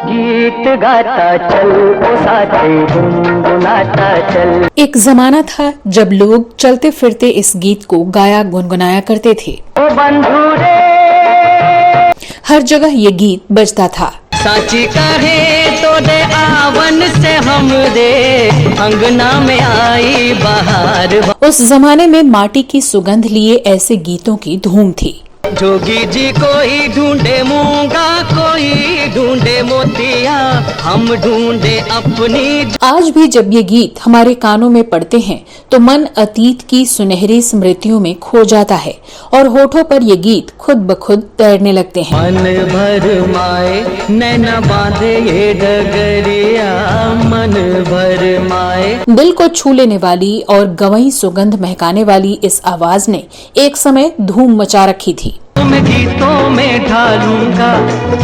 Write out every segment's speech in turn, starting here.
गीत गाता चल ओ साथी गुनगुनाता चल। एक जमाना था जब लोग चलते फिरते इस गीत को गाया गुनगुनाया करते थे। ओ बंधु रे, हर जगह ये गीत बजता था। साची कहे तो दे आवन से हम दे अंगना में आई बहार। उस जमाने में माटी की सुगंध लिए ऐसे गीतों की धूम थी। जोगी जी कोई ढूंढे मूंगा, कोई ढूंढे मोतिया, हम ढूंढे अपनी। आज भी जब ये गीत हमारे कानों में पड़ते हैं तो मन अतीत की सुनहरी स्मृतियों में खो जाता है और होठों पर ये गीत खुद ब खुद तैरने लगते हैं। मन भर माए नैना बांधे ये डगरिया, मन भर माए। दिल को छू लेने वाली और गवई सुगंध महकाने वाली इस आवाज ने एक समय धूम मचा रखी थी। तुम्हें गीतों में ढालूंगा,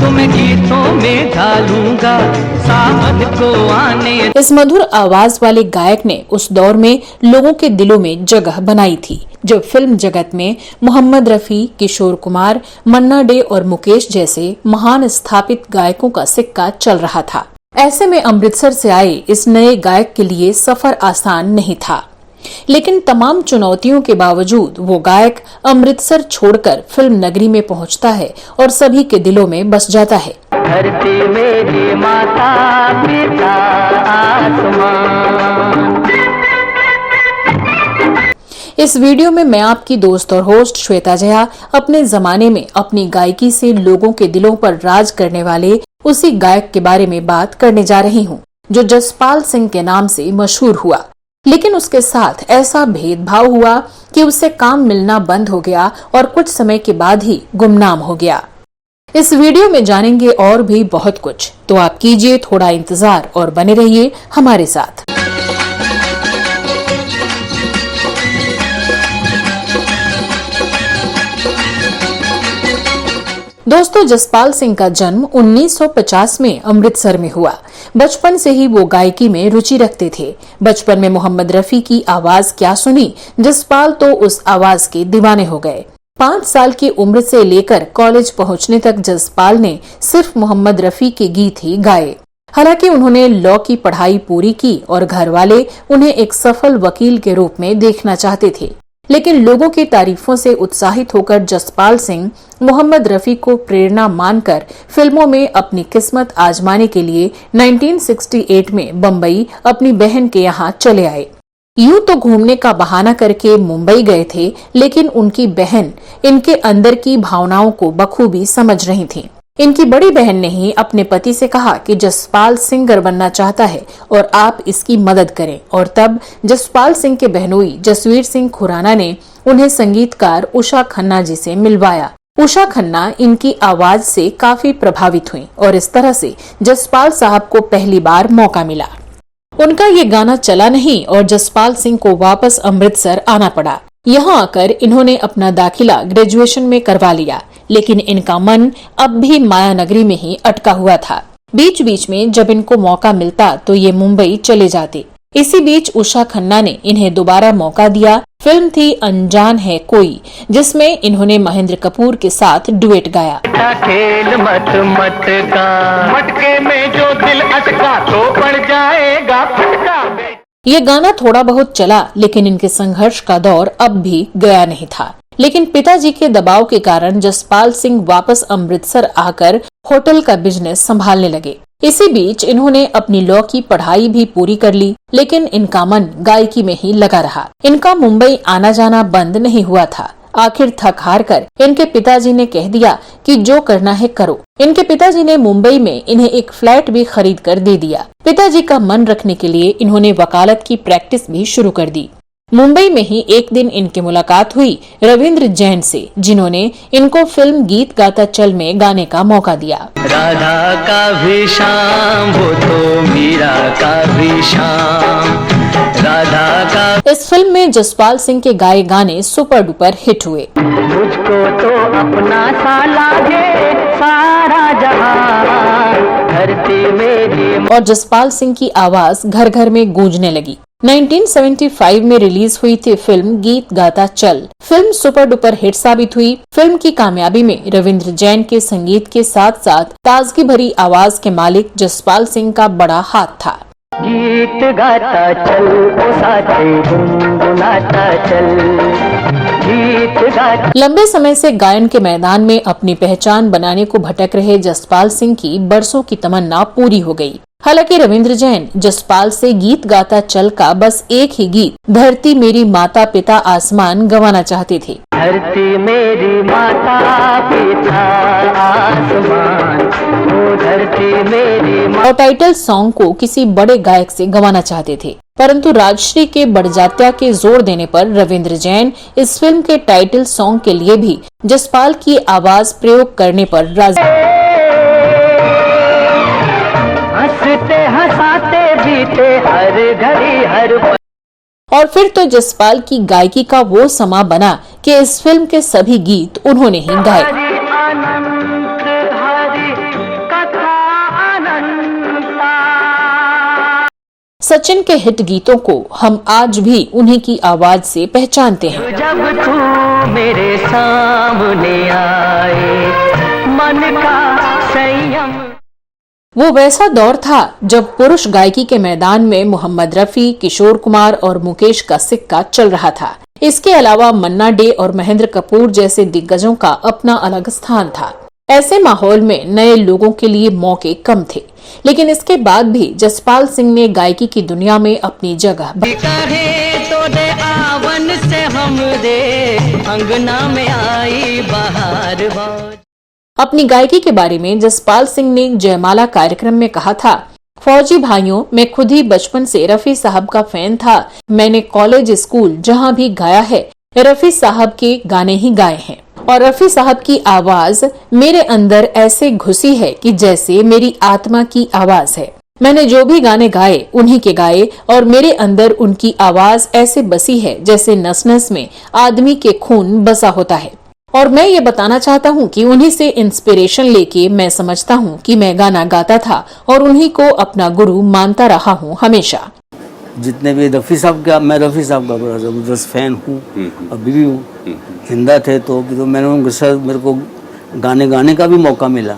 तुम्हें गीतों में ढालूंगा, सावन को आने। इस मधुर आवाज वाले गायक ने उस दौर में लोगों के दिलों में जगह बनाई थी जब फिल्म जगत में मोहम्मद रफी, किशोर कुमार, मन्ना डे और मुकेश जैसे महान स्थापित गायकों का सिक्का चल रहा था। ऐसे में अमृतसर से आए इस नए गायक के लिए सफर आसान नहीं था, लेकिन तमाम चुनौतियों के बावजूद वो गायक अमृतसर छोड़कर फिल्म नगरी में पहुंचता है और सभी के दिलों में बस जाता है। धरती मेरी माता पिता आसमान। इस वीडियो में मैं आपकी दोस्त और होस्ट श्वेता जया अपने जमाने में अपनी गायकी से लोगों के दिलों पर राज करने वाले उसी गायक के बारे में बात करने जा रही हूँ जो जसपाल सिंह के नाम से मशहूर हुआ, लेकिन उसके साथ ऐसा भेदभाव हुआ कि उससे काम मिलना बंद हो गया और कुछ समय के बाद ही गुमनाम हो गया। इस वीडियो में जानेंगे और भी बहुत कुछ, तो आप कीजिए थोड़ा इंतजार और बने रहिए हमारे साथ। दोस्तों, जसपाल सिंह का जन्म 1950 में अमृतसर में हुआ। बचपन से ही वो गायकी में रुचि रखते थे। बचपन में मोहम्मद रफी की आवाज क्या सुनी, जसपाल तो उस आवाज के दीवाने हो गए। 5 साल की उम्र से लेकर कॉलेज पहुंचने तक जसपाल ने सिर्फ मोहम्मद रफी के गीत ही गाए। हालांकि उन्होंने लॉ की पढ़ाई पूरी की और घर वाले उन्हें एक सफल वकील के रूप में देखना चाहते थे, लेकिन लोगों की तारीफों से उत्साहित होकर जसपाल सिंह मोहम्मद रफी को प्रेरणा मानकर फिल्मों में अपनी किस्मत आजमाने के लिए 1968 में बम्बई अपनी बहन के यहाँ चले आए। यूं तो घूमने का बहाना करके मुंबई गए थे, लेकिन उनकी बहन इनके अंदर की भावनाओं को बखूबी समझ रही थी। इनकी बड़ी बहन ने ही अपने पति से कहा कि जसपाल सिंगर बनना चाहता है और आप इसकी मदद करें, और तब जसपाल सिंह के बहनोई जसवीर सिंह खुराना ने उन्हें संगीतकार उषा खन्ना जी से मिलवाया। उषा खन्ना इनकी आवाज से काफी प्रभावित हुई और इस तरह से जसपाल साहब को पहली बार मौका मिला। उनका ये गाना चला नहीं और जसपाल सिंह को वापस अमृतसर आना पड़ा। यहाँ आकर इन्होंने अपना दाखिला ग्रेजुएशन में करवा लिया, लेकिन इनका मन अब भी माया नगरी में ही अटका हुआ था। बीच बीच में जब इनको मौका मिलता तो ये मुंबई चले जाते। इसी बीच उषा खन्ना ने इन्हें दोबारा मौका दिया। फिल्म थी अनजान है कोई, जिसमें इन्होंने महेंद्र कपूर के साथ डुएट गाया। खेल मत मत का मटके में जो दिल अटका तो पड़ जाएगा फटका। ये गाना थोड़ा बहुत चला, लेकिन इनके संघर्ष का दौर अब भी गया नहीं था। लेकिन पिताजी के दबाव के कारण जसपाल सिंह वापस अमृतसर आकर होटल का बिजनेस संभालने लगे। इसी बीच इन्होंने अपनी लॉ की पढ़ाई भी पूरी कर ली, लेकिन इनका मन गायकी में ही लगा रहा। इनका मुंबई आना जाना बंद नहीं हुआ था। आखिर थक हार कर इनके पिताजी ने कह दिया कि जो करना है करो। इनके पिताजी ने मुंबई में इन्हें एक फ्लैट भी खरीद कर दे दिया। पिताजी का मन रखने के लिए इन्होंने वकालत की प्रैक्टिस भी शुरू कर दी। मुंबई में ही एक दिन इनकी मुलाकात हुई रविंद्र जैन से, जिन्होंने इनको फिल्म गीत गाता चल में गाने का मौका दिया। राधा का भी शाम हो तो मीरा का भी शाम, राधा का। इस फिल्म में जसपाल सिंह के गाए गाने सुपर डुपर हिट हुए। मुझको तो अपना सा लागे सारा जहां, धरती मेरी। और जसपाल सिंह की आवाज घर घर में गूंजने लगी। 1975 में रिलीज हुई थी फिल्म गीत गाता चल। फिल्म सुपर डुपर हिट साबित हुई। फिल्म की कामयाबी में रविंद्र जैन के संगीत के साथ साथ ताजगी भरी आवाज के मालिक जसपाल सिंह का बड़ा हाथ था। गीत गाता चल ओ साथी गुनगुनाता चल, गीत गाता। लंबे समय से गायन के मैदान में अपनी पहचान बनाने को भटक रहे जसपाल सिंह की बरसों की तमन्ना पूरी हो गई। हालांकि रविंद्र जैन जसपाल से गीत गाता चल का बस एक ही गीत धरती मेरी माता पिता आसमान गवाना चाहते थे। धरती मेरी माता पिता आसमान, ओ धरती मेरी और टाइटल सॉन्ग को किसी बड़े गायक से गवाना चाहते थे, परंतु राजश्री के बड़जात्या के जोर देने पर रविंद्र जैन इस फिल्म के टाइटल सॉन्ग के लिए भी जसपाल की आवाज प्रयोग करने पर राजी। हंसते हंसाते बीते हर घड़ी हर पल। और फिर तो जसपाल की गायकी का वो समा बना कि इस फिल्म के सभी गीत उन्होंने ही गाए। अनंत हरि कथा अनंता। सचिन के हिट गीतों को हम आज भी उन्हीं की आवाज से पहचानते हैं। जब तू मेरे सामने आए मन का संयम। वो वैसा दौर था जब पुरुष गायकी के मैदान में मोहम्मद रफी, किशोर कुमार और मुकेश का सिक्का चल रहा था। इसके अलावा मन्ना डे और महेंद्र कपूर जैसे दिग्गजों का अपना अलग स्थान था। ऐसे माहौल में नए लोगों के लिए मौके कम थे, लेकिन इसके बाद भी जसपाल सिंह ने गायकी की दुनिया में अपनी जगह आवन से हम दे अंगना में आई बहार। अपनी गायकी के बारे में जसपाल सिंह ने जयमाला कार्यक्रम में कहा था, फौजी भाइयों, मैं खुद ही बचपन से रफी साहब का फैन था। मैंने कॉलेज स्कूल जहां भी गाया है रफी साहब के गाने ही गाए हैं और रफी साहब की आवाज मेरे अंदर ऐसे घुसी है कि जैसे मेरी आत्मा की आवाज है। मैंने जो भी गाने गाए उन्हीं के गाए और मेरे अंदर उनकी आवाज ऐसे बसी है जैसे नस नस में आदमी के खून बसा होता है। और मैं ये बताना चाहता हूँ कि उन्हीं से इंस्पिरेशन लेके मैं समझता हूँ कि मैं गाना गाता था और उन्हीं को अपना गुरु मानता रहा हूँ हमेशा। जितने भी रफ़ी साहब का, मैं रफ़ी साहब का बड़ा ज़बरदस्त फ़ैन हूँ, अभी भी हूँ। जिंदा थे तो मैंने उनके साथ मेरे को गाने गाने का भी मौका मिला।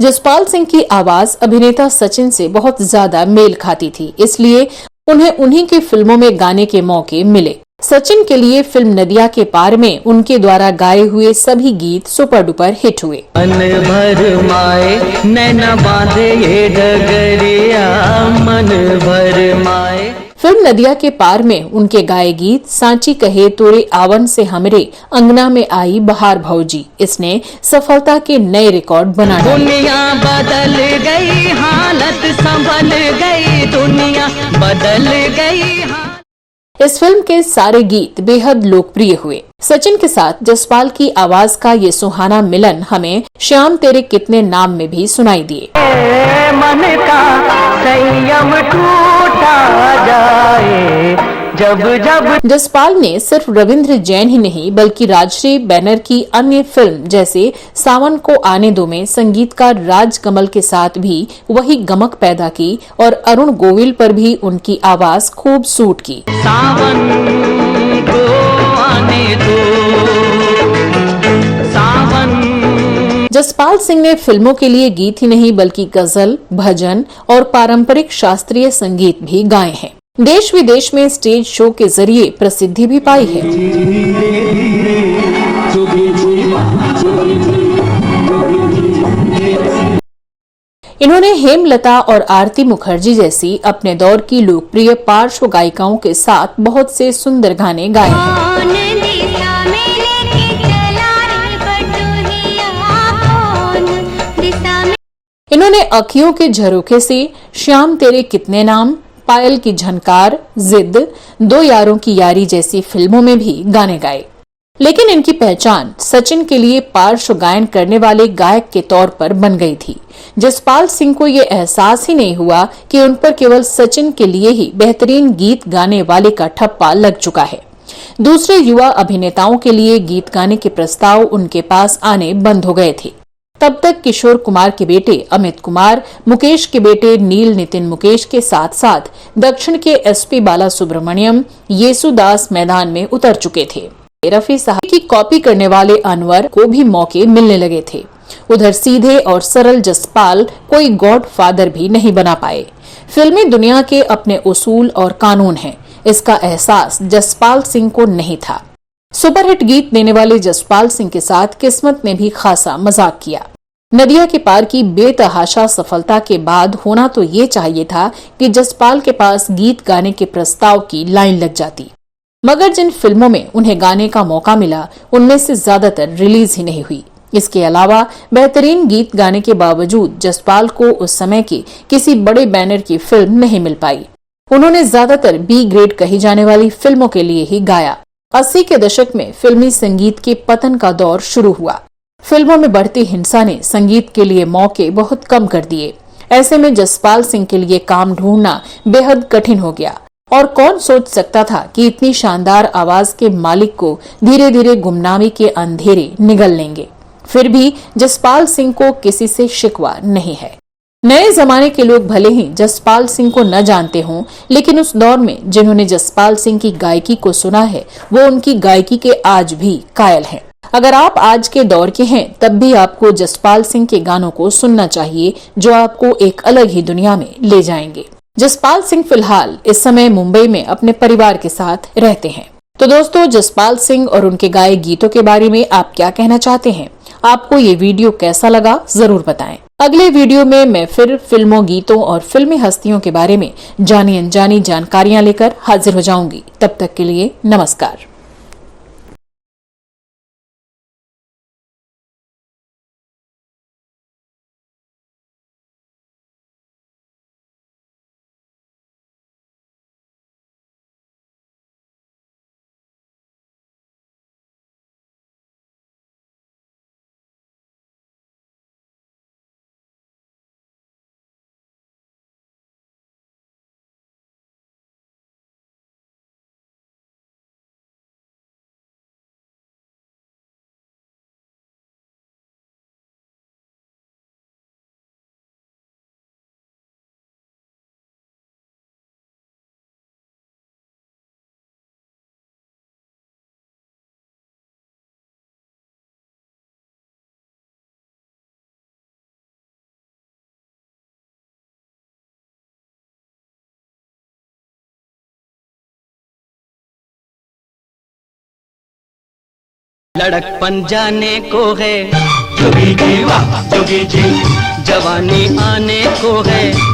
जसपाल सिंह की आवाज अभिनेता सचिन से बहुत ज्यादा मेल खाती थी, इसलिए उन्हें उन्हीं की फिल्मों में गाने के मौके मिले। सचिन के लिए फिल्म नदिया के पार में उनके द्वारा गाए हुए सभी गीत सुपर डुपर हिट हुए। मन भर माए नैना बांधे ये डगरिया, मन भर माए। फिल्म नदिया के पार में उनके गाए गीत सांची कहे तोरे आवन से हमरे अंगना में आई बहार भौजी, इसने सफलता के नए रिकॉर्ड बना डाले। दुनिया बदल गई, हालत संभल गई, दुनिया बदल गई। इस फिल्म के सारे गीत बेहद लोकप्रिय हुए। सचिन के साथ जसपाल की आवाज का ये सुहाना मिलन हमें श्याम तेरे कितने नाम में भी सुनाई दिए। मन का संयम टूटा जाए जब जब। जसपाल ने सिर्फ रविंद्र जैन ही नहीं बल्कि राजश्री बैनर की अन्य फिल्म जैसे सावन को आने दो में संगीतकार राज कमल के साथ भी वही गमक पैदा की और अरुण गोविल पर भी उनकी आवाज खूब सूट की। सावन को आने दो, सावन। जसपाल सिंह ने फिल्मों के लिए गीत ही नहीं बल्कि गजल, भजन और पारंपरिक शास्त्रीय संगीत भी गाए हैं। देश विदेश में स्टेज शो के जरिए प्रसिद्धि भी पाई है। इन्होंने हेमलता और आरती मुखर्जी जैसी अपने दौर की लोकप्रिय पार्श्व गायिकाओं के साथ बहुत से सुंदर गाने गाए हैं। इन्होंने अखियों के झरोखे से, श्याम तेरे कितने नाम, पायल की झनकार, जिद, दो यारों की यारी जैसी फिल्मों में भी गाने गाए। लेकिन इनकी पहचान सचिन के लिए पार्श्व गायन करने वाले गायक के तौर पर बन गई थी। जसपाल सिंह को ये एहसास ही नहीं हुआ कि उन पर केवल सचिन के लिए ही बेहतरीन गीत गाने वाले का ठप्पा लग चुका है। दूसरे युवा अभिनेताओं के लिए गीत गाने के प्रस्ताव उनके पास आने बंद हो गए थे। तब तक किशोर कुमार के बेटे अमित कुमार, मुकेश के बेटे नील नितिन मुकेश के साथ साथ दक्षिण के एसपी बाला सुब्रमण्यम, येसुदास मैदान में उतर चुके थे। रफी साहब की कॉपी करने वाले अनवर को भी मौके मिलने लगे थे। उधर सीधे और सरल जसपाल कोई गॉड फादर भी नहीं बना पाए। फिल्मी दुनिया के अपने उसूल और कानून हैं, इसका एहसास जसपाल सिंह को नहीं था। सुपरहिट गीत देने वाले जसपाल सिंह के साथ किस्मत ने भी खासा मजाक किया। नदिया के पार की बेतहाशा सफलता के बाद होना तो ये चाहिए था कि जसपाल के पास गीत गाने के प्रस्ताव की लाइन लग जाती, मगर जिन फिल्मों में उन्हें गाने का मौका मिला उनमें से ज्यादातर रिलीज ही नहीं हुई। इसके अलावा बेहतरीन गीत गाने के बावजूद जसपाल को उस समय की किसी बड़े बैनर की फिल्म नहीं मिल पाई। उन्होंने ज्यादातर बी ग्रेड कही जाने वाली फिल्मों के लिए ही गाया। 80 के दशक में फिल्मी संगीत के पतन का दौर शुरू हुआ। फिल्मों में बढ़ती हिंसा ने संगीत के लिए मौके बहुत कम कर दिए। ऐसे में जसपाल सिंह के लिए काम ढूंढना बेहद कठिन हो गया और कौन सोच सकता था कि इतनी शानदार आवाज के मालिक को धीरे धीरे गुमनामी के अंधेरे निगल लेंगे। फिर भी जसपाल सिंह को किसी से शिकवा नहीं है। नए जमाने के लोग भले ही जसपाल सिंह को न जानते हों, लेकिन उस दौर में जिन्होंने जसपाल सिंह की गायकी को सुना है वो उनकी गायकी के आज भी कायल हैं। अगर आप आज के दौर के हैं तब भी आपको जसपाल सिंह के गानों को सुनना चाहिए, जो आपको एक अलग ही दुनिया में ले जाएंगे। जसपाल सिंह फिलहाल इस समय मुंबई में अपने परिवार के साथ रहते हैं। तो दोस्तों, जसपाल सिंह और उनके गाए गीतों के बारे में आप क्या कहना चाहते हैं? आपको ये वीडियो कैसा लगा जरूर बताएं। अगले वीडियो में मैं फिर फिल्मों, गीतों और फिल्मी हस्तियों के बारे में जानी अनजानी जानकारियां लेकर हाजिर हो जाऊंगी। तब तक के लिए नमस्कार। लड़कपन जाने को है, जोगी जी वाह जोगी जी, जवानी आने को है।